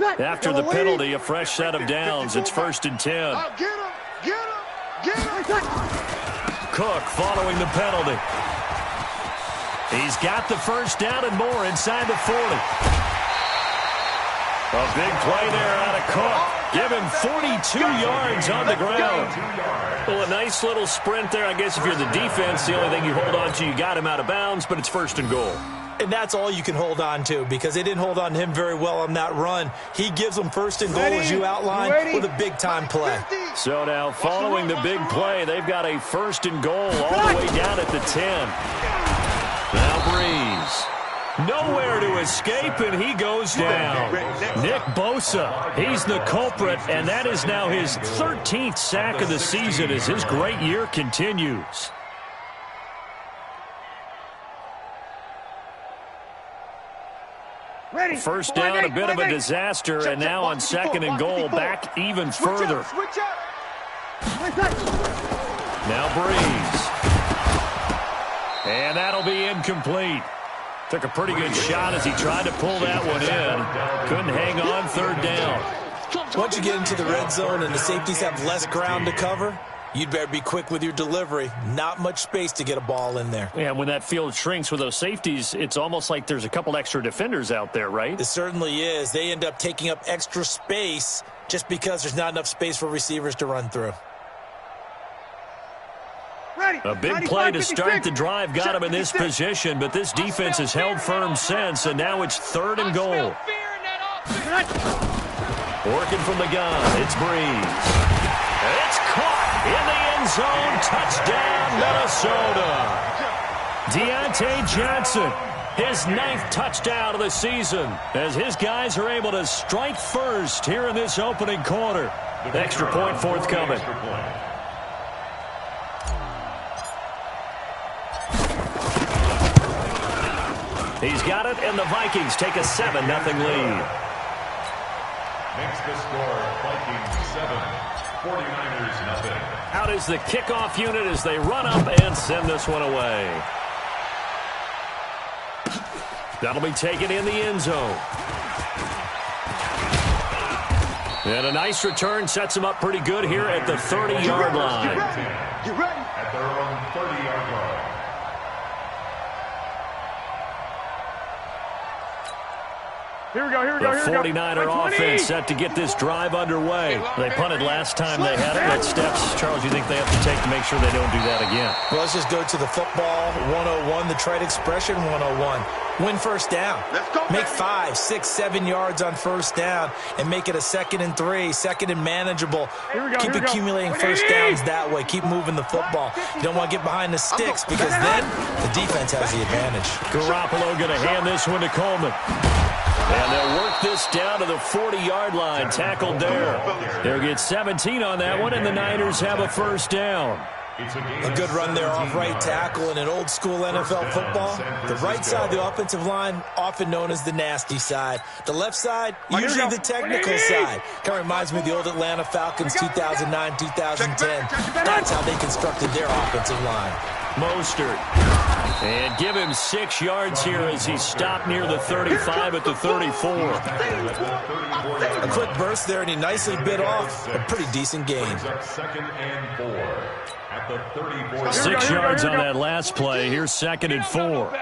After the penalty, a fresh set of downs. It's 1st and 10. Cook following the penalty. He's got the first down and more inside the 40. A big play there out of Cook. Give him 42 yards on the ground. Well, a nice little sprint there. I guess if you're the defense, the only thing you hold on to, you got him out of bounds, but it's 1st and goal. And that's all you can hold on to because they didn't hold on to him very well on that run. He gives them 1st and goal, as you outlined, with a big-time play. So now, following the big play, they've got a 1st and goal all the way down at the 10. Now Breeze. Nowhere to escape, and he goes down. Nick Bosa, he's the culprit, and that is now his 13th sack of the season as his great year continues. First down, a bit of a disaster, and now on 2nd and goal, back even further. Now Breeze. And that'll be incomplete. Took a pretty good shot as he tried to pull that one in. Couldn't hang on, 3rd down. Once you get into the red zone and the safeties have less ground to cover, you'd better be quick with your delivery. Not much space to get a ball in there. Yeah, when that field shrinks with those safeties, it's almost like there's a couple extra defenders out there, right? It certainly is. They end up taking up extra space just because there's not enough space for receivers to run through. A big play to start the drive got him in this position, but this defense has held firm since, and now it's 3rd and goal. Working from the gun, it's Breeze. It's caught in the end zone. Touchdown, Minnesota. Deontay Johnson, his 9th touchdown of the season, as his guys are able to strike first here in this opening quarter. Extra point forthcoming. He's got it, and the Vikings take a 7-0 lead. Makes the score Vikings 7, 49ers 0. Out is the kickoff unit as they run up and send this one away. That'll be taken in the end zone. And a nice return sets him up pretty good here at the 30-yard line. Get ready. At their own 30-yard line. Here we go. The 49er offense set to get this drive underway. They punted last time they had it. What steps, Charles, you think they have to take to make sure they don't do that again? Well, let's just go to the football 101, the trade expression 101. Win 1st down. Make 5, 6, 7 yards on 1st down and make it a 2nd and 3, 2nd and manageable. Keep accumulating 1st downs that way. Keep moving the football. You don't want to get behind the sticks because then the defense has the advantage. Garoppolo going to hand this one to Coleman. And they'll work this down to the 40-yard line. Tackled there. They'll get 17 on that one, and the Niners have a 1st down. A good run there off right tackle in an old-school NFL football. The right side of the offensive line, often known as the nasty side. The left side, usually the technical side. Kind of reminds me of the old Atlanta Falcons 2009, 2010. That's how they constructed their offensive line. Mostert. And give him 6 yards here as he stopped near the 35 at the 34. A quick burst there, and he nicely bit off a pretty decent gain. 2nd and 4 at the 34. 6 yards on that last play. Here's 2nd and 4.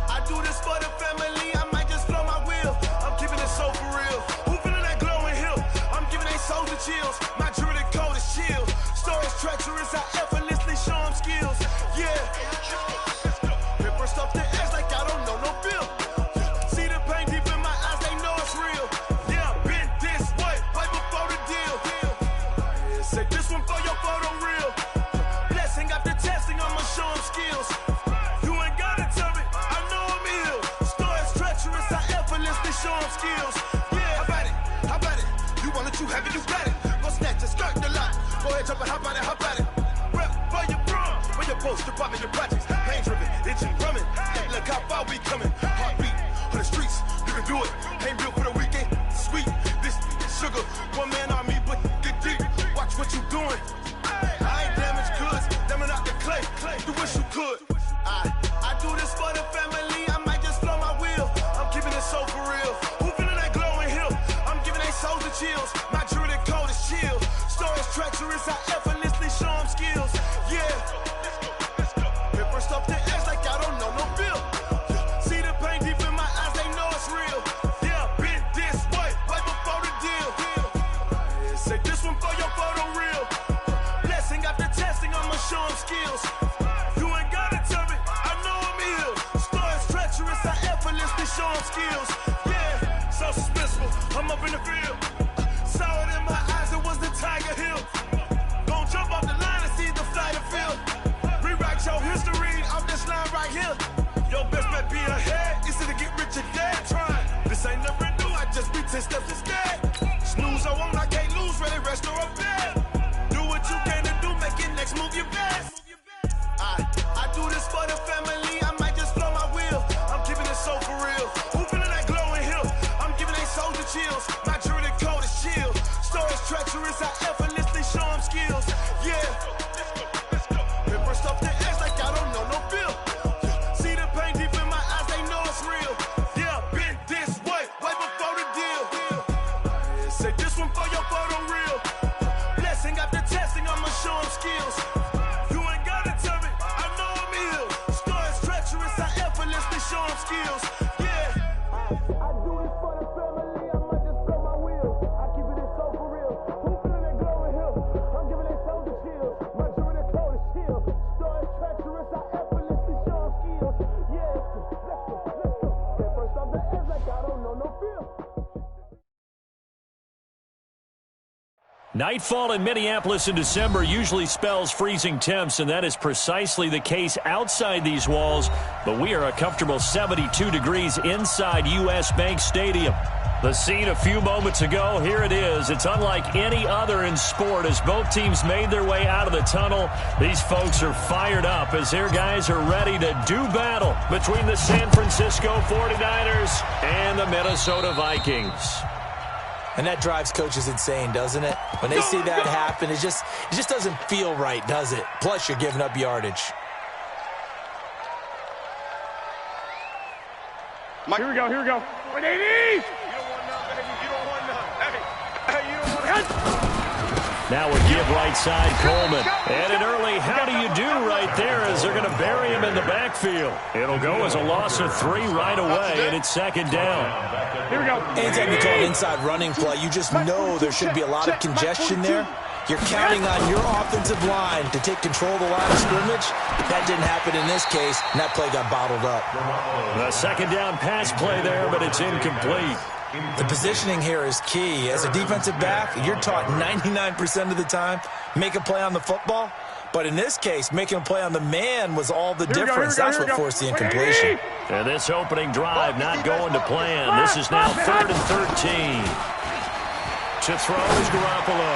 I do this for the family. I might just blow my wheel. I'm keeping it so for real. Who feeling that glowing hill? I'm giving they souls the chills. My jewelry code is chill. Stories treacherous. I effortlessly show them skills. Yeah. Paper stuff to act like I don't know no bill. See the pain deep in my eyes. They know it's real. Yeah, been this way right before the deal. Say this one for your photo reel. Blessing after testing. I'ma show them skills. Show them skills. Yeah, how about it? You want it, you have it, you got it. Go snatch it, skirt the lot. Go ahead, jump it, hop on it, hop at it. Rep for your bro, for your poster, popping your projects. Pain driven, itching, drumming. Hey, look how far we coming. Heartbeat on the streets, you can do it. Ain't built for the weekend. Sweet, this sugar I'm up in the field. Saw it in my eyes, it was the Tiger Hill. Gon' jump off the line and see the flight of field. Rewrite your history off this line right here. Your best bet be ahead, easy to get rich or dead trying. This ain't never new, I just be 10 steps instead. Snooze or won't, I can't lose, ready, rest or a bed. Do what you can to do, make your next move your best. I do this for the family, I might just blow my wheel. I'm keeping it so for real. Who feeling that glowing hill? I'm giving they soldier chills. My jewelry coat is chill. Stories treacherous, I effortlessly show them skills. Yeah. Paper stuff the edge like I don't know no feel. See the pain deep in my eyes, they know it's real. Yeah, been this way before the deal. Say this one for your photo reel. Blessing after testing, I'ma show them skills. You ain't gotta tell me, I know I'm ill. Stories treacherous, I effortlessly show them skills. Yeah. I do this for the family, I might just blow my wheel. I keep it so for real. Who feeling that glowing hill? I'm giving they soldier chills. My jewelry coat is chill. Stories treacherous, I effortlessly show them skills. Yeah. Let's go. Get first off the edge like I don't know no feel. Nightfall in Minneapolis in December usually spells freezing temps, and that is precisely the case outside these walls. But we are a comfortable 72 degrees inside U.S. Bank Stadium. The scene a few moments ago, here it is. It's unlike any other in sport as both teams made their way out of the tunnel. These folks are fired up as their guys are ready to do battle between the San Francisco 49ers and the Minnesota Vikings. And that drives coaches insane, doesn't it? When they see that happen, it just doesn't feel right, does it? Plus, you're giving up yardage. Here we go. What they need? You don't want none, baby. You don't want none. Hey, you don't want none. Now a give right side, Coleman. And an early how do you do right there as they're going to bury him in the backfield. It'll go as a loss of 3 right away, and it's second down. Here we go. Anytime you call an inside running play, you just know there should be a lot of congestion there. You're counting on your offensive line to take control of the line of scrimmage. That didn't happen in this case, and that play got bottled up. The second down pass play there, but it's incomplete. The positioning here is key. As a defensive back, you're taught 99% of the time, make a play on the football. But in this case, making a play on the man was all the difference. That's what forced the incompletion. And this opening drive not going to plan. This is now 3rd and 13. To throw is Garoppolo.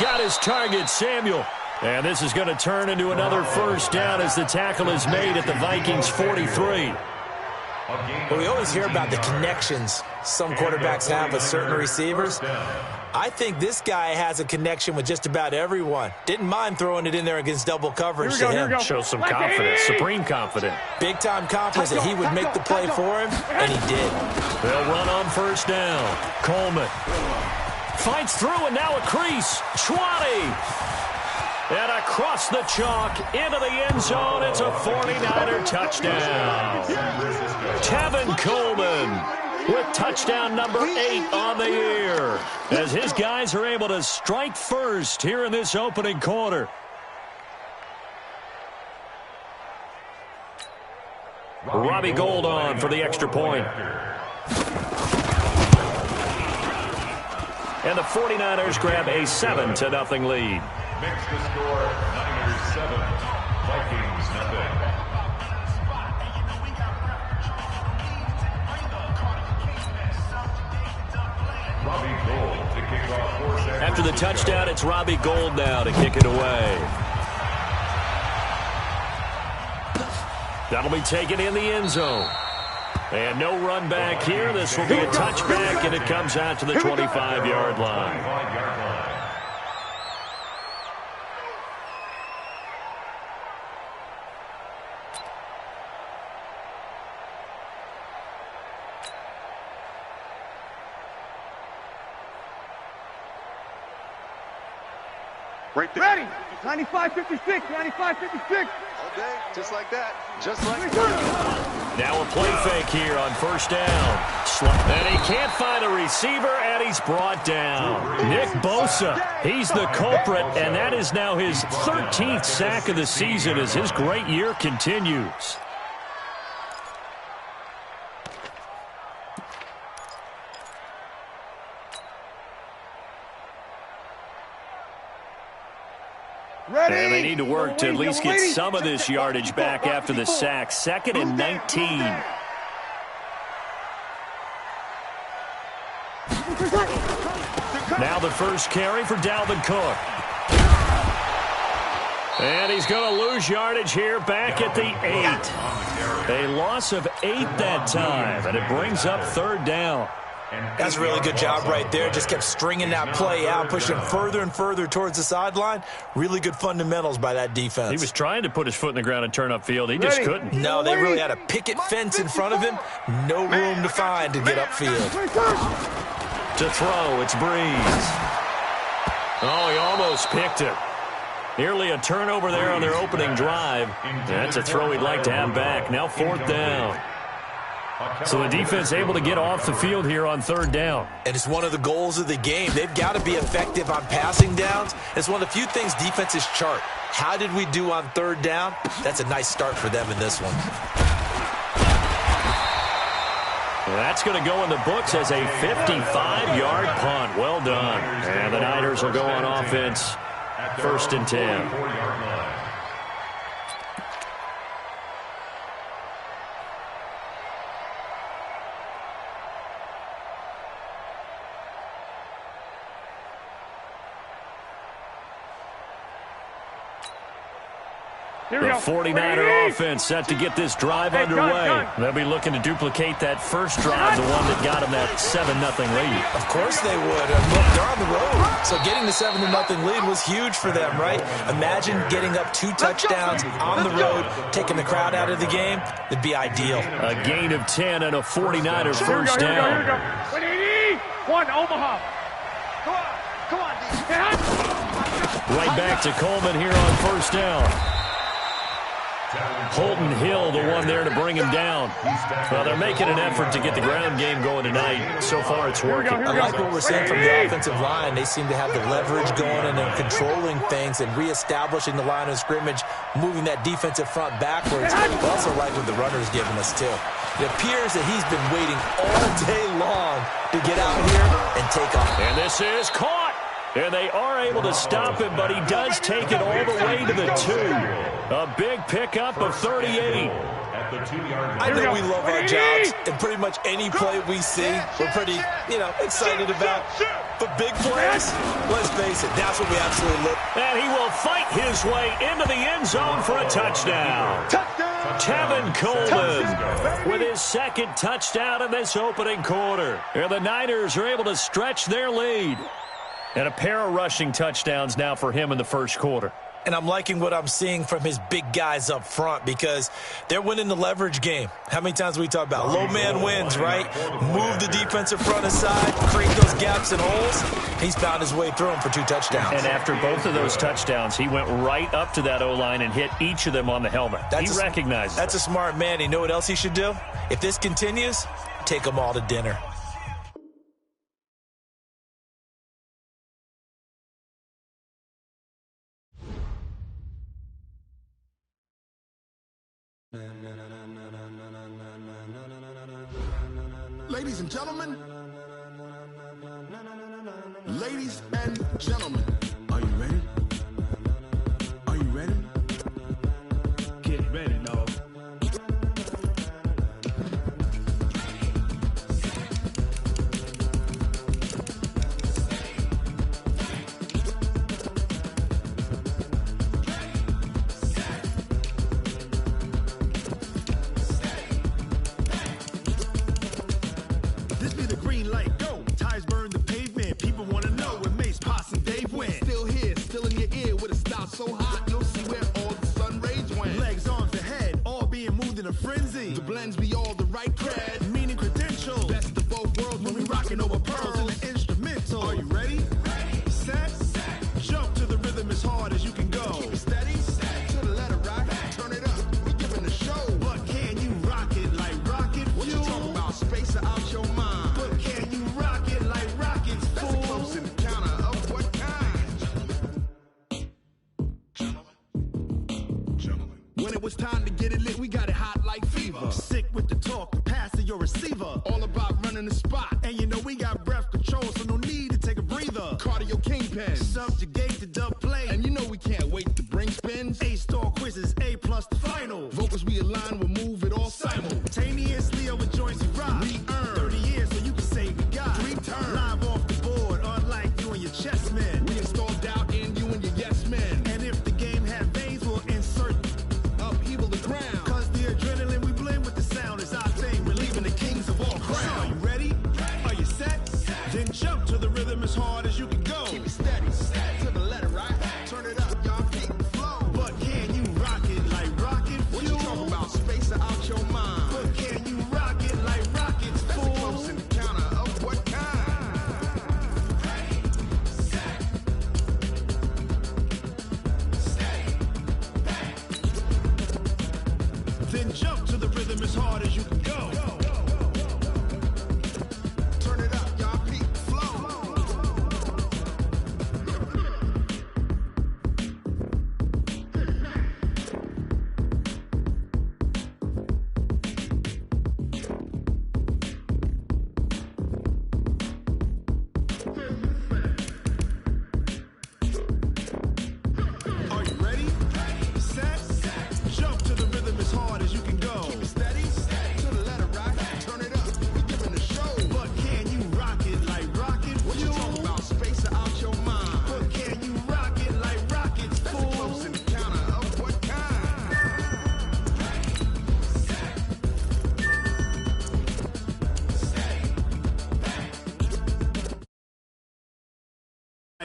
Got his target, Samuel. And this is going to turn into another first down as the tackle is made at the Vikings 43. Well, we always hear about the connections some quarterbacks have with certain receivers. I think this guy has a connection with just about everyone. Didn't mind throwing it in there against double coverage to him. Shows some confidence, supreme confidence. Big-time confidence that he would make the play for him, and he did. They'll run on first down. Coleman fights through, and now a crease. 20. And across the chalk into the end zone. It's a 49er touchdown. Tevin Coleman with touchdown number 8 on the year as his guys are able to strike first here in this opening quarter. Robbie Gould on for the extra point. And the 49ers grab a 7-0 lead. Makes the score Niners 7, Vikings nothing. Robbie Gould to kick off for San Francisco. After the touchdown, it's Robbie Gould now to kick it away. That'll be taken in the end zone. And no run back here. This will be a touchback, and it comes out to the 25-yard line. Right there. Ready. 95-56, 95-56. Okay, just like that. Just like that. Now a play fake here on first down. And he can't find a receiver, and he's brought down. Nick Bosa, he's the culprit, and that is now his 13th sack of the season as his great year continues. Ready? And they need to work to at least get some of this yardage back after the sack. 2nd and 19. Now the first carry for Dalvin Cook. And he's going to lose yardage here back at the 8. A loss of 8 that time, and it brings up 3rd down. That's a really good job right there. Just kept stringing that play out, pushing further and further towards the sideline. Really good fundamentals by that defense. He was trying to put his foot in the ground and turn upfield. He just couldn't. No, they really had a picket fence in front of him. No room to find to get upfield. To throw, it's Breeze. Oh, he almost picked it. Nearly a turnover there on their opening drive. That's a throw he'd like to have back. Now 4th down. So the defense able to get off the field here on 3rd down. And it's one of the goals of the game. They've got to be effective on passing downs. It's one of the few things defenses chart. How did we do on 3rd down? That's a nice start for them in this one. That's going to go in the books as a 55-yard punt. Well done. And the Niners will go on offense. 1st and 10. The 49er offense set to get this drive underway. They'll be looking to duplicate that first drive, the one that got them that 7-0 lead. Of course they would. Look, they're on the road. So getting the 7-0 lead was huge for them, right? Imagine getting up 2 touchdowns on the road, taking the crowd out of the game. It'd be ideal. A gain of 10 and a 49er first down. Here we go. 1, Omaha. Come on. Right back to Coleman here on 1st down. Holton Hill, the one there to bring him down. Well, they're making an effort to get the ground game going tonight. So far, it's working. I like what we're seeing from the offensive line. They seem to have the leverage going and they're controlling things and reestablishing the line of scrimmage, moving that defensive front backwards. I also like what the runner's giving us, too. It appears that he's been waiting all day long to get out here and take off. And this is caught. And they are able to stop him, but he does take it all the way to the 2. A big pickup of 38. I know we love our jobs, and pretty much any play we see, we're pretty, excited about. But big plays, let's face it, that's what we absolutely look. And he will fight his way into the end zone for a touchdown. Tevin Coleman with his 2nd touchdown in this opening quarter. And the Niners are able to stretch their lead. And a pair of rushing touchdowns now for him in the first quarter. And I'm liking what I'm seeing from his big guys up front because they're winning the leverage game. How many times we talk about low man wins, right? Move the defensive front aside, create those gaps and holes. He's found his way through them for 2 touchdowns. And after both of those touchdowns, he went right up to that O-line and hit each of them on the helmet. He recognized That's a smart man. You know what else he should do? If this continues, take them all to dinner. Ladies and gentlemen, are you ready? Are you ready? Get ready, dog. This be the green light, go. Tires burn the pavement. People want to know where Mace, Poss, and Dave went. Still here, still in your ear with a style so hot, you'll see where all the sun rays went. Legs, arms, and head, all being moved in a frenzy. The blends be all the right cred, meaning credentials. Best of both worlds when we rockin' over pearls in the instrumental. Are you ready? Set. Jump to the rhythm as hard as you can go. Keep it steady, to the letter rock. Turn it up, we giving a show. But can you rock it like rocket fuel? What you talking about? Space out your mind. But can you rock it like rockets, fool? That's a close encounter of what kind? Gentlemen. When it was time to get it lit, we got it hot like fever. Sick with the talk, the pass to your receiver. All about running the spot. And you know we got breath control, so no need to take a breather. Cardio kingpin, subjugate the dub play. And you know we can't wait to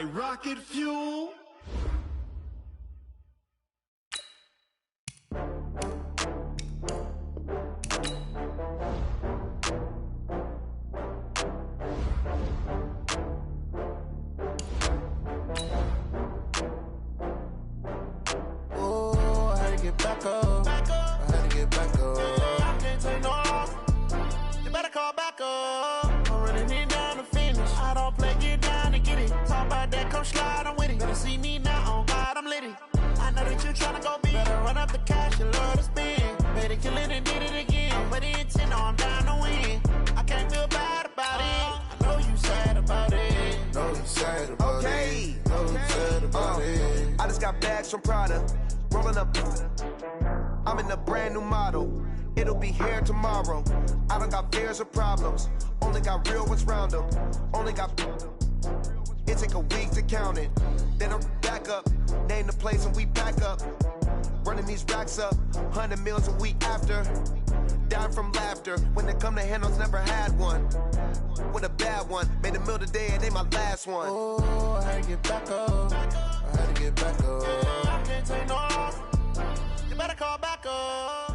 Rocket fuel. Oh, I had to get back up. I had to get back up. I can't take no loss. You better call back up. I'm running it down to finish. I don't play, get down to get it. Talk about that, come slide, I'm with it. Better see me now, on God, I'm litty. I know that you tryna go big. Better run up the cash, you love to spend. Better kill it and did it again. But the intent, no, I'm down to win. I can't feel bad about it. I know you sad about it. Know you sad about it. Know you sad about it. I just got bags from Prada, rolling up. I'm in a brand new model. It'll be here tomorrow. I don't got fears or problems. Only got real ones round them. Only got. It take a week to count it. Then I'm back up. Name the place and we pack up. Running these racks up. 100 meals a week after. Dying from laughter. When it come to handles, never had one. With a bad one. Made a meal today, it ain't my last one. Oh, I had to get back up. I had to get back up. I can't take no loss. You better call back up.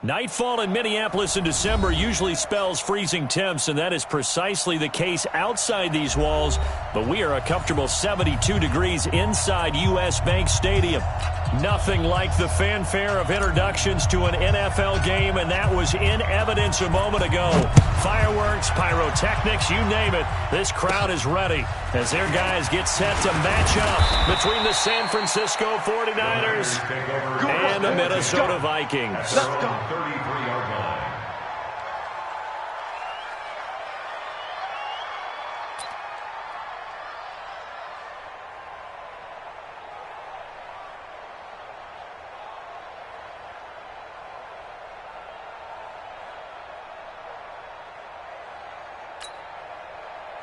Nightfall in Minneapolis in December usually spells freezing temps, and that is precisely the case outside these walls. But we are a comfortable 72 degrees inside U.S. Bank Stadium. Nothing like the fanfare of introductions to an NFL game, and that was in evidence a moment ago. Fireworks, pyrotechnics, you name it. This crowd is ready as their guys get set to match up between the San Francisco 49ers and the Minnesota Vikings. 33-yard line.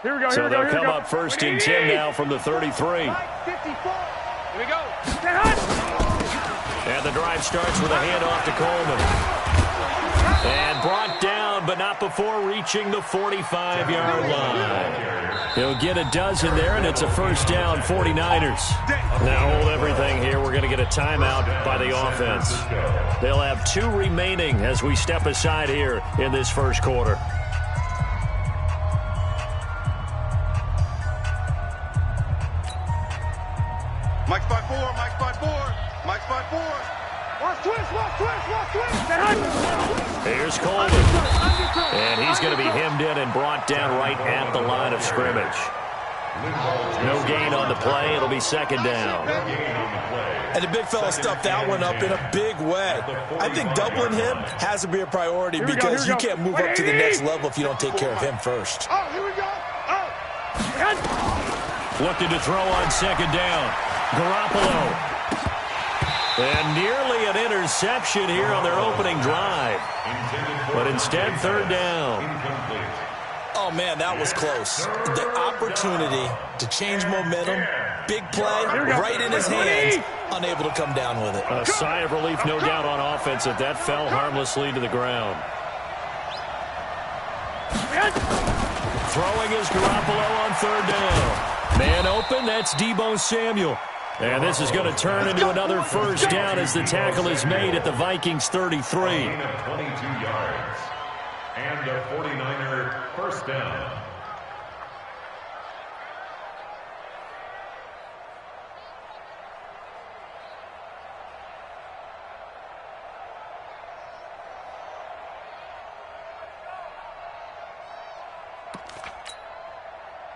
Here we go, So they'll come up first and 10 now from the 33. 54. Here we go. Stay hot. And the drive starts with a handoff to Coleman. And brought down, but not before reaching the 45-yard line. He'll get a dozen there, and it's a first down, 49ers. Now hold everything here. We're going to get a timeout by the offense. They'll have 2 remaining as we step aside here in this first quarter. Mike's by 4, Mike's by 4, Mike's by 4. Watch twist, watch twist, watch twist. Stay hot. Here's Coleman. And he's going to be hemmed in and brought down right at the line of scrimmage. No gain on the play. It'll be second down. And the big fella stuffed that one up in a big way. I think doubling him has to be a priority because you can't move up to the next level if you don't take care of him first. Oh, here we go. Oh. Looking to throw on second down. Garoppolo. And nearly an interception here on their opening drive. But instead, third down. Oh, man, that was close. The opportunity to change momentum, big play, right in his hands, unable to come down with it. A sigh of relief, no doubt, on offense that that fell harmlessly to the ground. Throwing is Garoppolo on third down. Man open, that's Deebo Samuel. And this is going to turn into another first down as the tackle is made at the Vikings 33. 22 yards. And a 49er first down.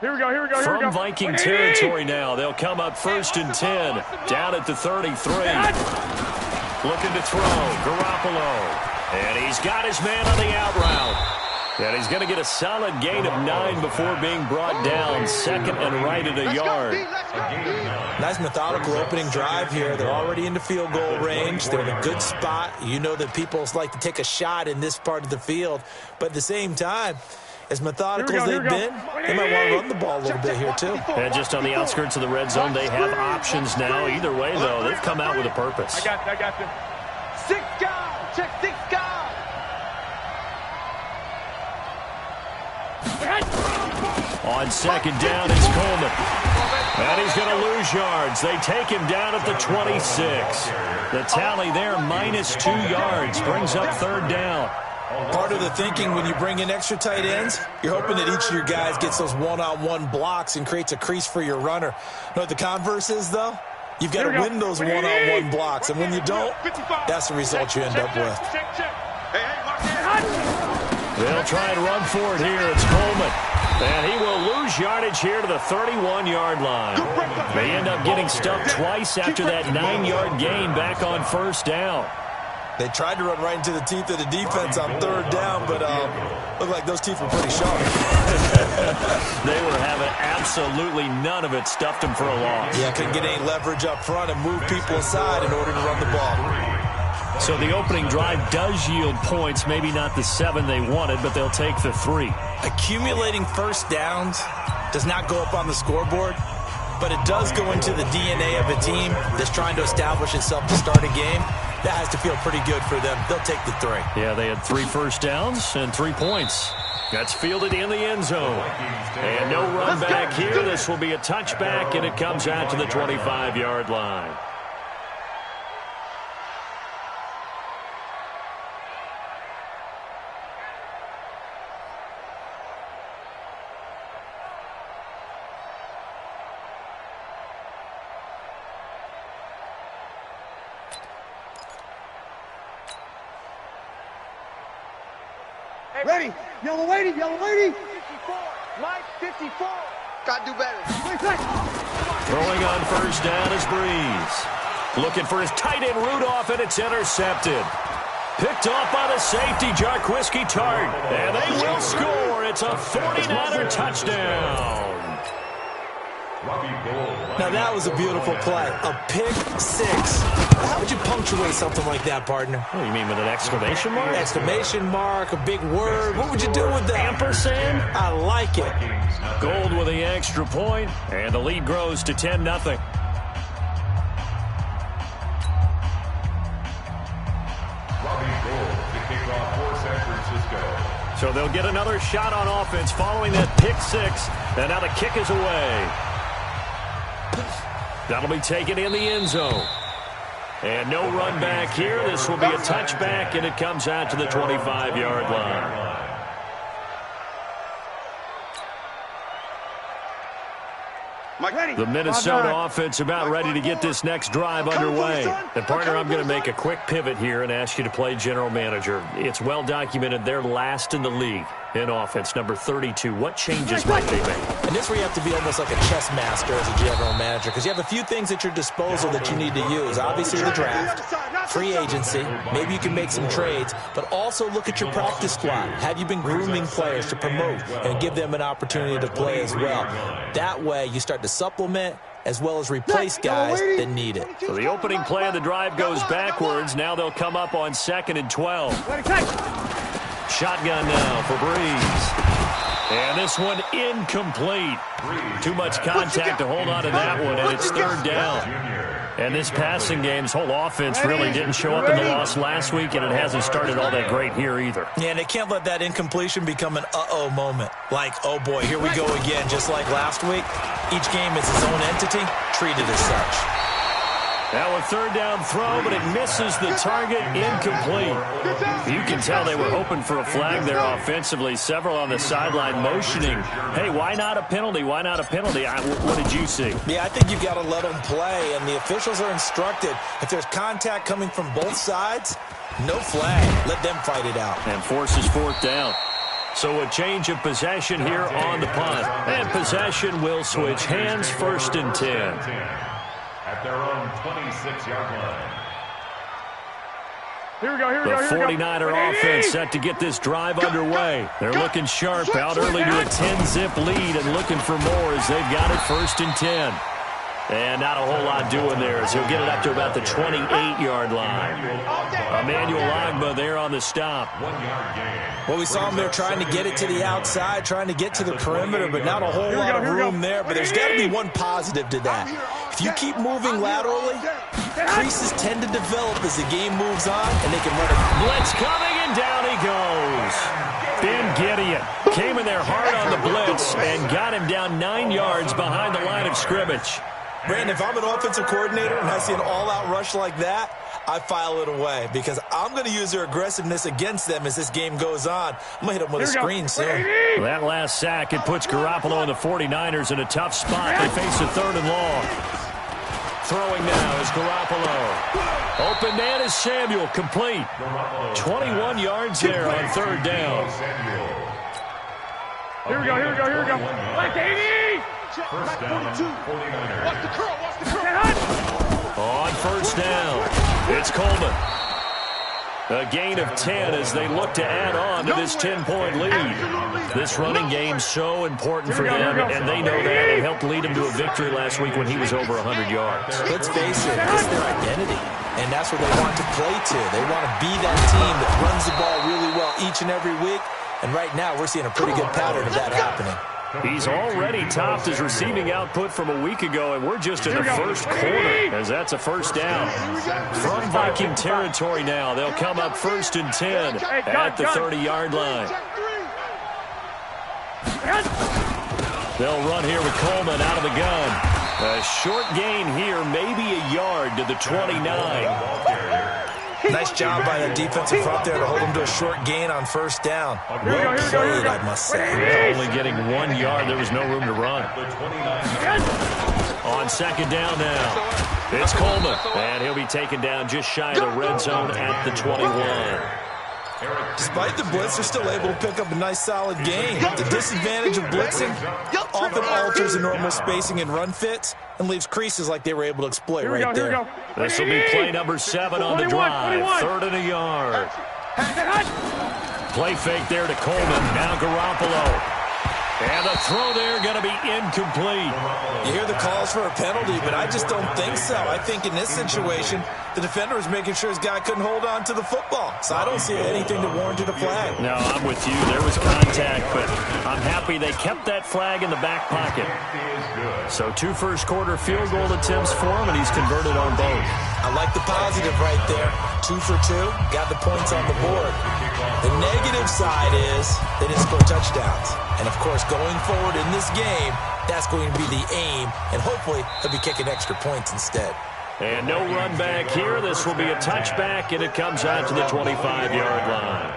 Here we go, here we go, here we go. From Viking territory now, they'll come up first and 10, down at the 33. Looking to throw, Garoppolo. And he's got his man on the out route. And he's going to get a solid gain of 9 before being brought down, second and right at a yard. Nice methodical opening drive here. They're already in the field goal range. They're in a good spot. You know that people like to take a shot in this part of the field. But at the same time, as methodical as they've been, they might want to run the ball a little bit here, too. And just on the outskirts of the red zone, they have options now. Either way, though, they've come out with a purpose. I got you. 6 guys, check 6 guys. On second down is Coleman. And he's going to lose yards. They take him down at the 26. The tally there, -2 yards, brings up third down. Part of the thinking when you bring in extra tight ends, you're hoping that each of your guys gets those one-on-one blocks and creates a crease for your runner. You know what the converse is, though? You've got to win those one-on-one blocks, and when you don't, that's the result you end up with. They'll try and run for it here. It's Coleman. And he will lose yardage here to the 31-yard line. They end up getting stuffed twice after that 9-yard gain back on first down. They tried to run right into the teeth of the defense on third down, but looked like those teeth were pretty sharp. They were having absolutely none of it. Stuffed them for a loss. Yeah, couldn't get any leverage up front and move people aside in order to run the ball. So the opening drive does yield points, maybe not the 7 they wanted, but they'll take the 3. Accumulating first downs does not go up on the scoreboard, but it does go into the DNA of a team that's trying to establish itself to start a game. That has to feel pretty good for them. They'll take the 3. Yeah, they had 3 first downs and 3 points. That's fielded in the end zone. And no run back here. This will be a touchback, and it comes out to the 25-yard line. Ready. Yellow lady, yellow lady. 54. Mike, 54. Got to do better. Throwing on first down is Breeze. Looking for his tight end Rudolph, and it's intercepted. Picked off by the safety, Jarquiski Tart. And they will score. It's a 49er touchdown. Now that was a beautiful play. A pick 6. How would you punctuate something like that, partner? What do you mean, with an exclamation mark? Exclamation mark, a big word. What would you do with that? Ampersand? I like it. Gold with the extra point, and the lead grows to 10-0. So they'll get another shot on offense following that pick 6, and now the kick is away. That'll be taken in the end zone. And no run back here. This will be a touchback, and it comes out to the 25-yard line. The Minnesota offense about ready to get this next drive underway. And, partner, I'm going to make a quick pivot here and ask you to play general manager. It's well documented they're last in the league in offense, number 32. What changes might they make? And this where you have to be almost like a chess master as a general manager, because you have a few things at your disposal that you need to use. Obviously, the draft, free agency, maybe you can make some trades, but also look at your practice squad. Have you been grooming players to promote and give them an opportunity to play as well? That way, you start to supplement as well as replace guys that need it. So the opening play of the drive goes backwards. Now they'll come up on 2nd and 12. Shotgun now for Breeze. And this one incomplete. Too much contact to hold on to that one, and it's third down. And this passing game's whole offense really didn't show up in the loss last week, and it hasn't started all that great here either. Yeah, and they can't let that incompletion become an uh-oh moment. Like, oh boy, here we go again, just like last week. Each game is its own entity, treated as such. Now a third down throw, but it misses the target, incomplete. You can tell they were hoping for a flag there offensively. Several on the sideline motioning, hey, why not a penalty? Why not a penalty? What did you see? Yeah, I think you've got to let them play, and the officials are instructed. If there's contact coming from both sides, no flag. Let them fight it out. And forces fourth down. So a change of possession here on the punt. And possession will switch hands, 1st and 10. At their own 26-yard line. Here we go, The 49er offense set to get this drive underway. They're looking sharp, out early to a 10-zip lead and looking for more as they've got it 1st and 10. And not a whole lot doing there as he'll get it up to about the 28-yard line. Emmanuel Agba there on the stop. 1-yard gain. Well, we saw him there trying to get it to the outside, trying to get to the perimeter, but not a whole lot of room there. But there's got to be one positive to that. If you keep moving laterally, creases tend to develop as the game moves on, and they can run it. Blitz coming, and down he goes. Been Gideon came in there hard on the blitz and got him down 9 yards behind the line of scrimmage. Brandon, if I'm an offensive coordinator and I see an all-out rush like that, I file it away because I'm going to use their aggressiveness against them as this game goes on. I'm going to hit them with a screen soon. That last sack, it puts Garoppolo and the 49ers in a tough spot. They face a 3rd and long. Throwing now is Garoppolo. Open man is Samuel, complete. 21 yards there on 3rd down. Here we go. Left 80! First down, 49ers. Watch the curl. On 1st down, it's Coleman. A gain of 10 as they look to add on to this 10-point lead. This running game so important for them, and they know that. It helped lead him to a victory last week when he was over 100 yards. Let's face it, it's their identity, and that's what they want to play to. They want to be that team that runs the ball really well each and every week, and right now we're seeing a pretty good pattern of that happening. He's already topped his receiving output from a week ago, and we're just in the first quarter as that's a 1st down. From Viking territory now, they'll come up 1st and 10 at the 30-yard line. They'll run here with Coleman out of the gun. A short gain here, maybe a yard to the 29. Nice job by the defensive front there to hold him to a short gain on 1st down. Well played, I must say. Only getting 1 yard. There was no room to run. On 2nd down now, it's Coleman. And he'll be taken down just shy of the red zone at the 21. Despite the blitz, they're still able to pick up a nice solid gain. The disadvantage of blitzing often alters the normal spacing and run fits and leaves creases like they were able to exploit right there. This will be play number 7 on the drive. 3rd and a yard. Play fake there to Coleman. Now Garoppolo. And the throw there going to be incomplete. You hear the calls for a penalty, but I just don't think so. I think in this situation, the defender was making sure his guy couldn't hold on to the football. So I don't see anything that warranted a flag. No, I'm with you. There was contact, but I'm happy they kept that flag in the back pocket. So 2 first-quarter field goal attempts for him, and he's converted on both. I like the positive right there. 2 for 2, got the points on the board. The negative side is they didn't score touchdowns. And, of course, going forward in this game, that's going to be the aim, and hopefully he'll be kicking extra points instead. And no run back here. This will be a touchback, and it comes out to the 25-yard line.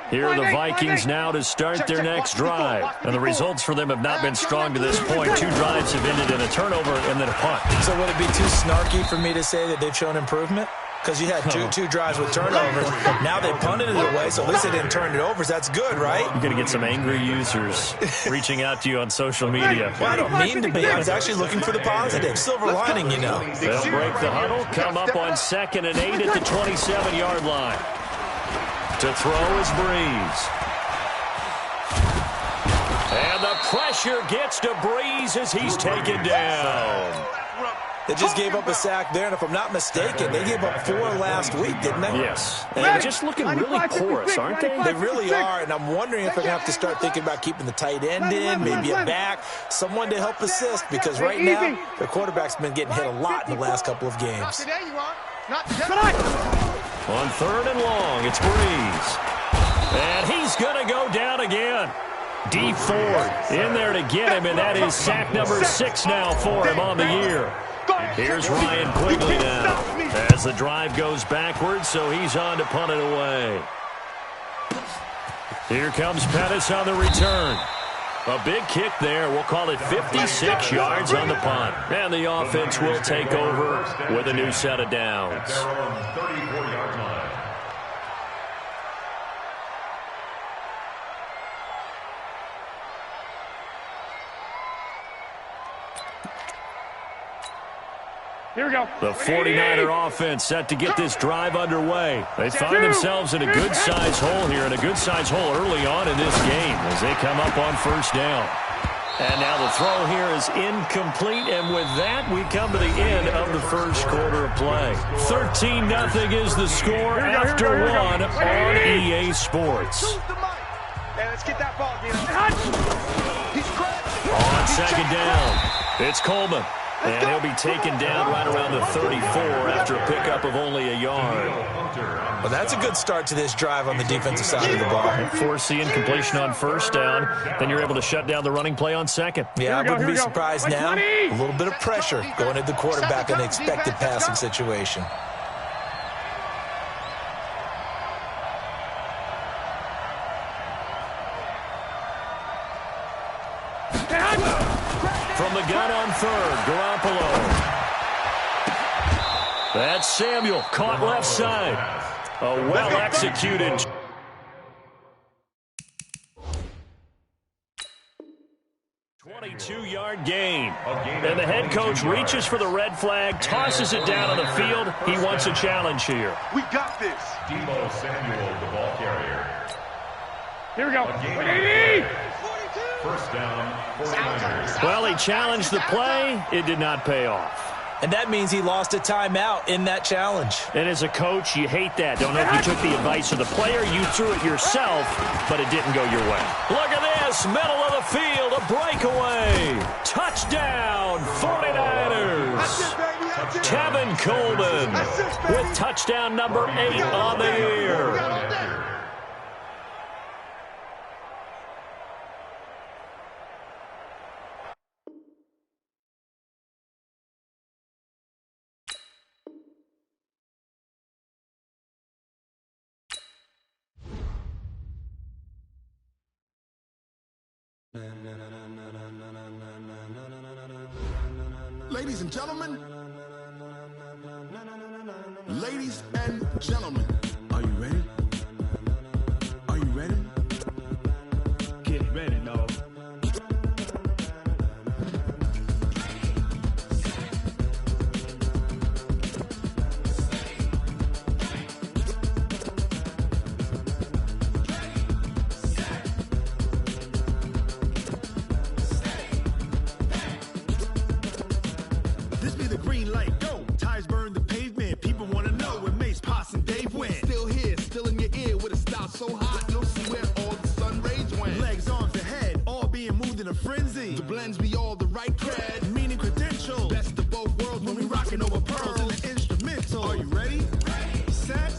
Here are the Vikings now to start their next drive. And the results for them have not been strong to this point. 2 drives have ended in a turnover and then a punt. So would it be too snarky for me to say that they've shown improvement? Because you had two drives with turnovers. Now they punted it away, so at least they didn't turn it over. So that's good, right? You're going to get some angry users reaching out to you on social media. Well, I don't mean to be. I was actually looking for the positive. Silver lining, you know. They'll break the huddle, come up on 2nd and 8 at the 27-yard line. To throw is Breeze. And the pressure gets to Breeze as he's taken down. They just gave up a sack there, and if I'm not mistaken, they gave up 4 last week, didn't they? Yes. And they're just looking really porous, aren't they? They really are, and I'm wondering if they're going to have to start thinking about keeping the tight end in, maybe a back, someone to help assist, because right now, their quarterback's been getting hit a lot in the last couple of games. On 3rd and long, it's Breeze. And he's going to go down again. D Ford in there to get him, and that is sack number 6 now for him on the year. Here's Ryan Quigley now as the drive goes backwards, so he's on to punt it away. Here comes Pettis on the return. A big kick there. We'll call it 56 yards on the punt. And the offense will take over with a new set of downs. 34-yard line. Here we go. The 49er offense set to get this drive underway. They find themselves in a good-sized hole here, and a good-sized hole early on in this game as they come up on 1st down. And now the throw here is incomplete, and with that, we come to the end of the first quarter of play. 13-0 is the score after 1 on EA Sports. Hey, let's get that ball, On 2nd down, it's Coleman. And he'll be taken down right around the 34 after a pickup pickup of only a yard. Well, that's a good start to this drive on the defensive side of the ball. Foreseeing completion on first down, then you're able to shut down the running play on second. Yeah, I wouldn't be surprised now. A little bit of pressure going at the quarterback in an expected passing situation. From the gun on third, Garoppolo. That's Samuel, caught left side. A well-executed. Two-yard gain. And the head coach reaches for the red flag, tosses it down on the field. He wants a challenge here. We got this. Deebo Samuel, the ball carrier. Here we go. First down, 49ers. Well, he challenged the play. It did not pay off. And that means he lost a timeout in that challenge. And as a coach, you hate that. Don't know if you took the advice of the player. You threw it yourself, but it didn't go your way. Look at this. Middle of the field. A breakaway. Touchdown, 49ers. Tevin Coleman with touchdown number 8 on the year. Ladies and gentlemen, ladies and gentlemen, are you ready? Are you ready? Get ready, dog. This be the green light, go. Tires burn the pavement. People want to know where Mace, Poss, and Dave went. Still here, still in your ear with a style so hot. You'll see where all the sun rays went. Legs, arms, and head, all being moved in a frenzy. The blends be all the right cred, meaning credentials. Best of both worlds when we rockin' over pearls in the instrumental. Are you ready? Set,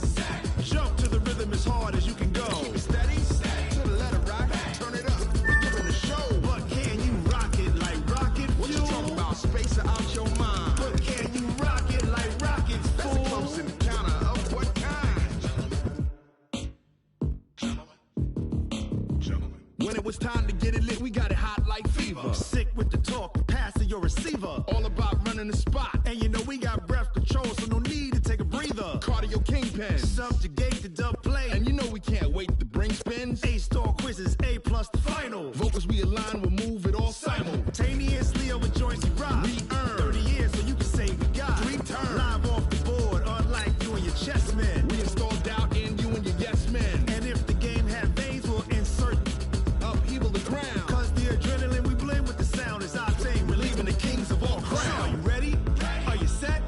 jump to the rhythm as hard as you can go. Keep it steady, to the letter rock. Turn it up, we're giving a show. But can you rock it like rocket fuel? What you talking about? Space out your mind. But can you rock it like rockets, fool? That's a close encounter of what kind? Gentlemen. When it was time to get it lit, we got it hot like fever. Sick with the talk, passing your receiver. All about running the spot. And you know we got breath control, so no need to take a breather. Cardio kingpin, subjugate the dub play. And you know we can't wait to bring spins. A-star quizzes, A+ the final. Vocals we align, we'll move it all simultaneously over joints you rock. We earn 30 years, so you can say we got 3 turns. Live off the board, unlike you and your chess men. We install doubt in you and your yes men. And if the game had veins, we'll insert upheaval the ground. Cause the adrenaline we blend with the sound is our thing. Relieving the kings of all crowns. So are you ready? Are you set?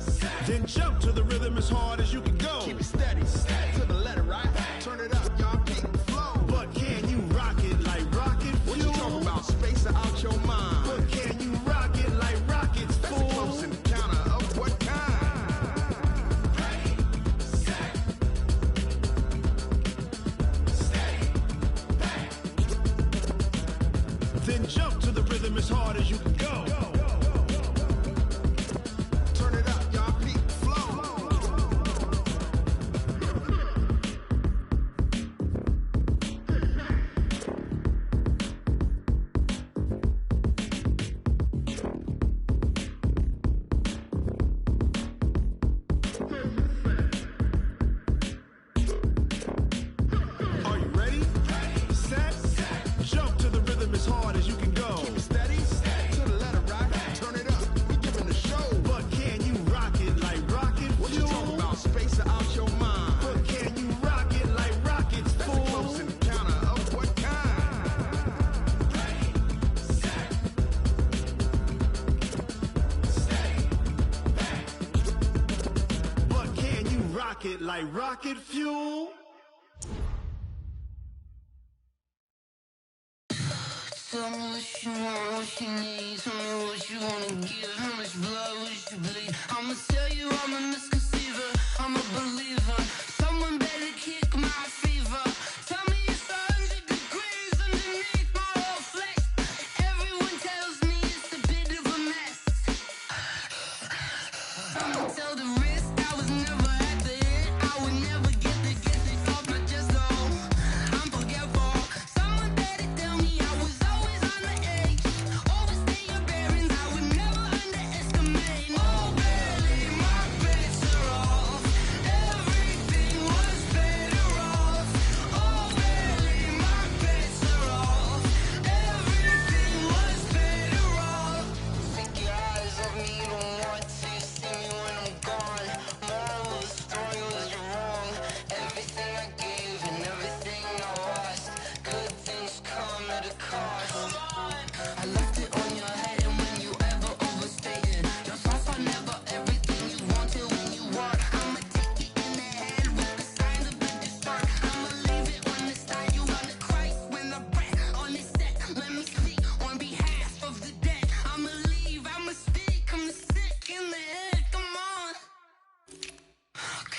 Then jump to the rhythm as hard as you can go. Keep it steady, to the letter right. Turn it up, y'all keep the flow. But can you rock it like rocket fuel? What you talking about? Space out your mind. But can you rock it like rockets, fool? That's a close encounter of what kind? Then jump to the rhythm as hard as you can go. Turn it up, y'all peep the flow. Are you ready? Set, jump to the rhythm as hard as you can go. Keep it steady, to the letter rock. Turn it up, we giving the show. But can you rock it like rocket fuel? What you talking about? Space out your mind. But can you rock it like rockets, fool? That's a close encounter of what kind? But can you rock it like rocket fuel? Tell me what you want, what you need. Tell me what you wanna give. How much blood would you bleed? I'ma tell you I'm a misconceiver.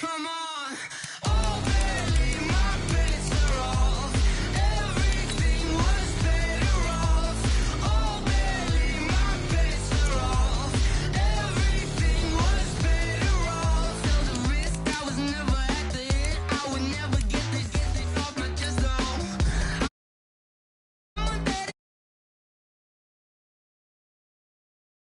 Come on.